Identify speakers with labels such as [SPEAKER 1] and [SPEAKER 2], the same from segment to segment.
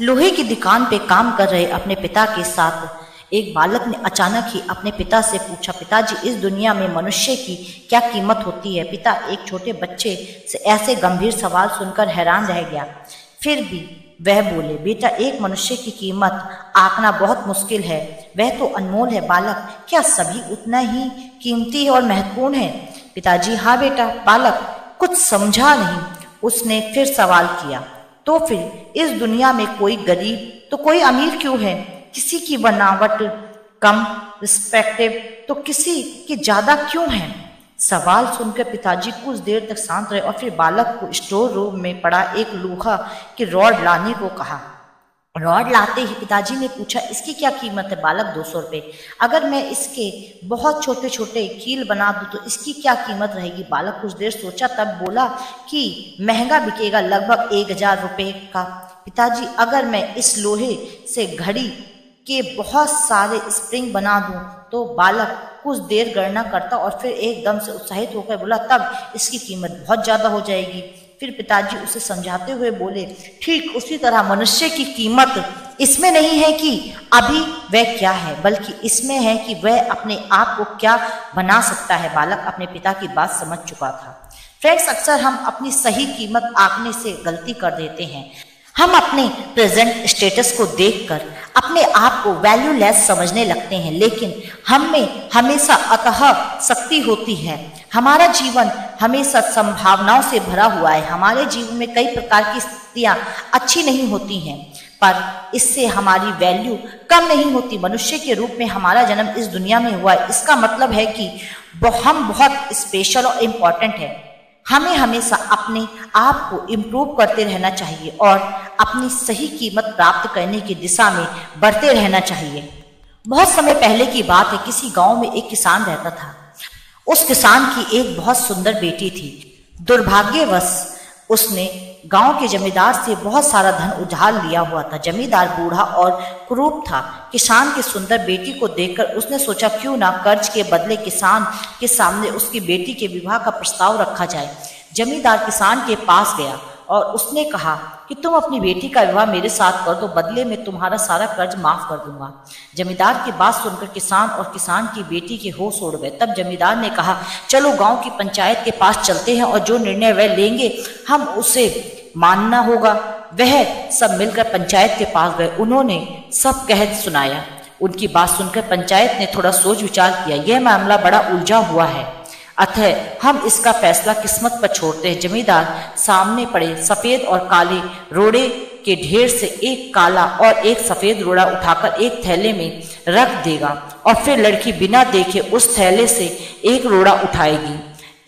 [SPEAKER 1] लोहे की दुकान पे काम कर रहे अपने पिता के साथ एक बालक ने अचानक ही अपने पिता से पूछा, पिताजी इस दुनिया में मनुष्य की क्या कीमत होती है? पिता एक छोटे बच्चे से ऐसे गंभीर सवाल सुनकर हैरान रह गया। फिर भी वह बोले, बेटा एक मनुष्य की कीमत आंकना बहुत मुश्किल है, वह तो अनमोल है। बालक, क्या सभी उतना ही कीमती और महत्वपूर्ण है? पिताजी, हाँ बेटा। बालक कुछ समझा नहीं। उसने फिर सवाल किया, तो फिर इस दुनिया में कोई गरीब तो कोई अमीर क्यों है? किसी की बनावट कम रिस्पेक्टिव तो किसी की ज्यादा क्यों है? सवाल सुनकर पिताजी कुछ देर तक शांत रहे और फिर बालक को स्टोर रूम में पड़ा एक लोहा की रॉड लाने को कहा। रॉड लाते ही पिताजी ने पूछा, इसकी क्या कीमत है? बालक, 200 रुपये। अगर मैं इसके बहुत छोटे छोटे कील बना दूं तो इसकी क्या कीमत रहेगी? बालक कुछ देर सोचा, तब बोला कि महंगा बिकेगा, लगभग 1000 रुपये का। पिताजी, अगर मैं इस लोहे से घड़ी के बहुत सारे स्प्रिंग बना दूं तो? बालक कुछ देर गणना करता और फिर एकदम से उत्साहित होकर बोला, तब इसकी कीमत बहुत ज्यादा हो जाएगी। फिर पिताजी उसे समझाते हुए बोले, ठीक उसी तरह मनुष्य की कीमत इसमें नहीं है कि अभी वह क्या है, बल्कि इसमें है कि वह अपने आप को क्या बना सकता है। बालक अपने पिता की बात समझ चुका था। फ्रेंड्स, अक्सर हम अपनी सही कीमत आंकने से गलती कर देते हैं। हम अपने प्रेजेंट स्टेटस को देखकर अपने आप को वैल्यूलेस समझने लगते हैं, लेकिन हम में हमेशा अतः शक्ति होती है। हमारा जीवन हमेशा संभावनाओं से भरा हुआ है। हमारे जीवन में कई प्रकार की स्थितियां अच्छी नहीं होती हैं, पर इससे हमारी वैल्यू कम नहीं होती। मनुष्य के रूप में हमारा जन्म इस दुनिया में हुआ है, इसका मतलब है कि हम बहुत स्पेशल और इम्पोर्टेंट है। हमें हमेशा अपने आप को इम्प्रूव करते रहना चाहिए और अपनी सही कीमत प्राप्त करने की दिशा में बढ़ते रहना चाहिए। बहुत समय पहले की बात है, किसी गांव में एक किसान रहता था। उस किसान की एक बहुत सुंदर बेटी थी। दुर्भाग्यवश उसने गांव के जमींदार से बहुत सारा धन उधार लिया हुआ था। जमींदार बूढ़ा और कुरूप था। किसान की सुंदर बेटी को देखकर उसने सोचा, क्यों ना कर्ज के बदले किसान के सामने उसकी बेटी के विवाह का प्रस्ताव रखा जाए। जमींदार किसान के पास गया और उसने कहा कि तुम अपनी बेटी का विवाह मेरे साथ कर दो, बदले में तुम्हारा सारा कर्ज माफ कर दूंगा। जमींदार की बात सुनकर किसान और किसान की बेटी के होश उड़ गए। तब जमींदार ने कहा, चलो गांव की पंचायत के पास चलते हैं और जो निर्णय वह लेंगे हम उसे मानना होगा। वह सब मिलकर पंचायत के पास गए। उन्होंने सब कह सुनाया। उनकी बात सुनकर पंचायत ने थोड़ा सोच विचार किया। यह मामला बड़ा उलझा हुआ है, अतः हम इसका फैसला किस्मत पर छोड़ते हैं। जमींदार सामने पड़े सफेद और काले रोड़े के ढेर से एक काला और एक सफेद रोड़ा उठाकर एक थैले में रख देगा और फिर लड़की बिना देखे उस थैले से एक रोड़ा उठाएगी।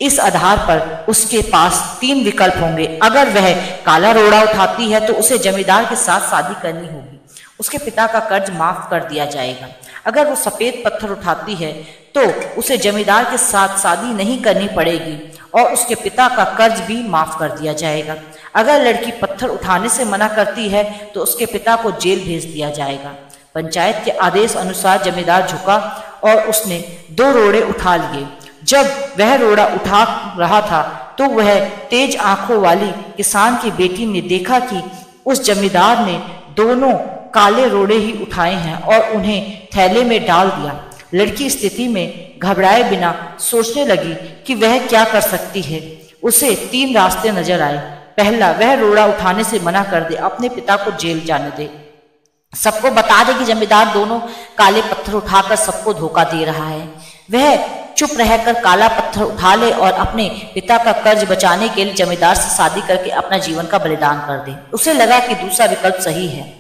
[SPEAKER 1] इस आधार पर उसके पास 3 विकल्प होंगे। अगर वह काला रोड़ा उठाती है तो उसे जमींदार के साथ शादी करनी होगी, उसके पिता का कर्ज माफ कर दिया जाएगा। अगर वो सफेद पत्थर उठाती है तो उसे जमींदार के साथ शादी नहीं करनी पड़ेगी और उसके पिता का कर्ज भी माफ कर दिया जाएगा। अगर लड़की पत्थर उठाने से मना करती है तो उसके पिता को जेल भेज दिया जाएगा। पंचायत के आदेश अनुसार जमींदार झुका और उसने 2 रोड़े उठा लिए। जब वह रोड़ा उठा रहा था तो वह तेज आंखों वाली किसान की बेटी ने देखा कि उस जमींदार ने दोनों काले रोड़े ही उठाए हैं और उन्हें थैले में डाल दिया। लड़की स्थिति में घबराए बिना सोचने लगी कि वह क्या कर सकती है। उसे 3 रास्ते नजर आए। पहला, वह रोड़ा उठाने से मना कर दे, अपने पिता को जेल जाने दे, सबको बता दे कि जमींदार दोनों काले पत्थर उठाकर सबको धोखा दे रहा है। वह चुप रहकर काला पत्थर उठा ले और अपने पिता का कर्ज बचाने के लिए जमींदार से शादी करके अपना जीवन का बलिदान कर दे। उसे लगा कि दूसरा विकल्प सही है।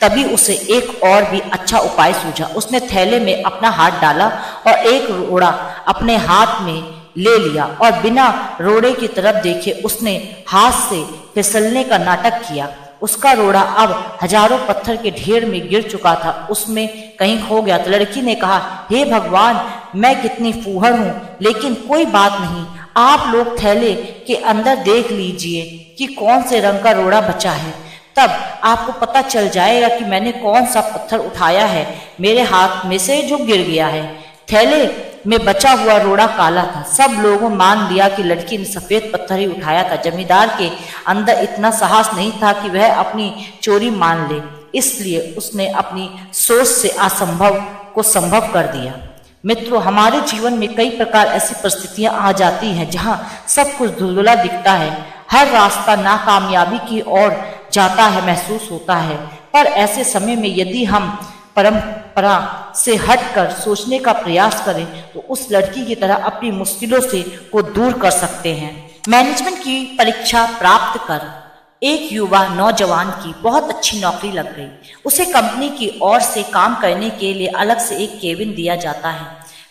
[SPEAKER 1] तभी उसे एक और भी अच्छा उपाय सूझा। उसने थैले में अपना हाथ डाला और एक रोड़ा अपने हाथ में ले लिया और बिना रोड़े की तरफ देखे उसने हाथ से फिसलने का नाटक किया। उसका रोड़ा अब हजारों पत्थर के ढेर में गिर चुका था, उसमें कहीं खो गया। तो लड़की ने कहा, हे भगवान, मैं कितनी फूहड़ हूं, लेकिन कोई बात नहीं, आप लोग थैले के अंदर देख लीजिए कि कौन से रंग का रोड़ा बचा है, तब आपको पता चल जाएगा कि मैंने कौन सा पत्थर उठाया है मेरे हाथ में से जो गिर गया है। थैले में बचा हुआ रोड़ा काला था। सब लोगों मान लिया कि लड़की ने सफेद पत्थर ही उठाया था। जमींदार के अंदर इतना साहस नहीं था कि वह अपनी चोरी मान ले। इसलिए उसने अपनी सोच से असंभव को संभव कर दिया। मित्रों, हमारे जीवन में कई प्रकार ऐसी परिस्थितियां आ जाती हैं जहां सब कुछ धुंधला दिखता है, हर रास्ता नाकामयाबी की ओर जाता है महसूस होता है। पर ऐसे समय में यदि हम परंपरा से हटकर सोचने का प्रयास करें तो उस लड़की की तरह अपनी मुश्किलों से को दूर कर सकते हैं। मैनेजमेंट की परीक्षा प्राप्त कर एक युवा नौजवान की बहुत अच्छी नौकरी लग गई। उसे कंपनी की ओर से काम करने के लिए अलग से एक केबिन दिया जाता है।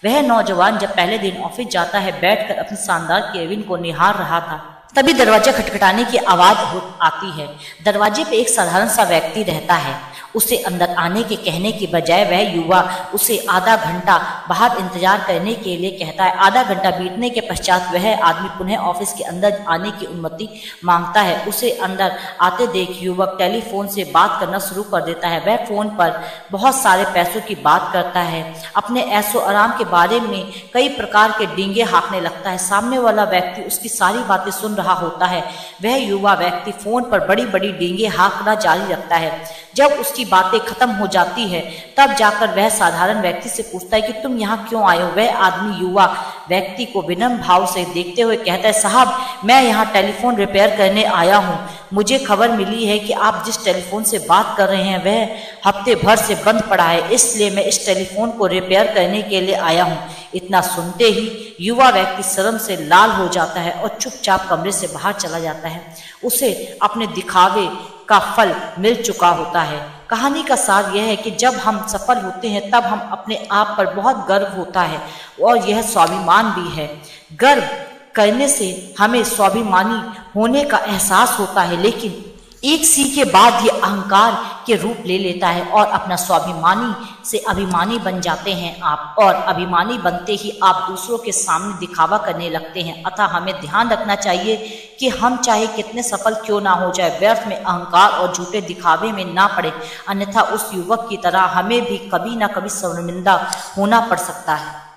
[SPEAKER 1] वह नौजवान जब पहले दिन ऑफिस जाता है, बैठकर अपनी शानदार केबिन को निहार रहा था, तभी दरवाजा खटखटाने की आवाज आती है। दरवाजे पे एक साधारण सा व्यक्ति रहता है। उसे अंदर आने के कहने की बजाय वह युवा उसे आधा घंटा बाहर इंतजार करने के लिए कहता है। आधा घंटा बीतने के पश्चात वह आदमी पुनः ऑफिस के अंदर आने की अनुमति मांगता है। उसे अंदर आते देख युवक टेलीफोन से बात करना शुरू कर देता है। वह फोन पर बहुत सारे पैसों की बात करता है, अपने ऐशो आराम के बारे में कई प्रकार के डींगे हाँकने लगता है। सामने वाला व्यक्ति उसकी सारी बातें सुन रहा होता है। वह युवा व्यक्ति फोन पर बड़ी बड़ी डींगे हाँकना जारी रखता है। जब उसकी बातें खत्म हो जाती है तब जाकर वह साधारण व्यक्ति से पूछता है कि तुम यहाँ क्यों आए हो। वह आदमी युवा व्यक्ति को विनम्र भाव से देखते हुए कहता है, साहब मैं यहाँ टेलीफोन रिपेयर करने आया हूँ। मुझे खबर मिली है कि आप जिस टेलीफोन से बात कर रहे हैं वह हफ्ते भर से बंद पड़ा है, इसलिए मैं इस टेलीफोन को रिपेयर करने के लिए आया हूँ। इतना सुनते ही युवा व्यक्ति शर्म से लाल हो जाता है और चुपचाप कमरे से बाहर चला जाता है। उसे अपने दिखावे का फल मिल चुका होता है। कहानी का सार यह है कि जब हम सफल होते हैं तब हम अपने आप पर बहुत गर्व होता है और यह स्वाभिमान भी है। गर्व करने से हमें स्वाभिमानी होने का एहसास होता है, लेकिन एक सी के बाद ये अहंकार के रूप ले लेता है और अपना स्वाभिमानी से अभिमानी बन जाते हैं आप, और अभिमानी बनते ही आप दूसरों के सामने दिखावा करने लगते हैं। अतः हमें ध्यान रखना चाहिए कि हम चाहे कितने सफल क्यों ना हो जाए, व्यर्थ में अहंकार और झूठे दिखावे में ना पड़े, अन्यथा उस युवक की तरह हमें भी कभी ना कभी शर्मिंदा होना पड़ सकता है।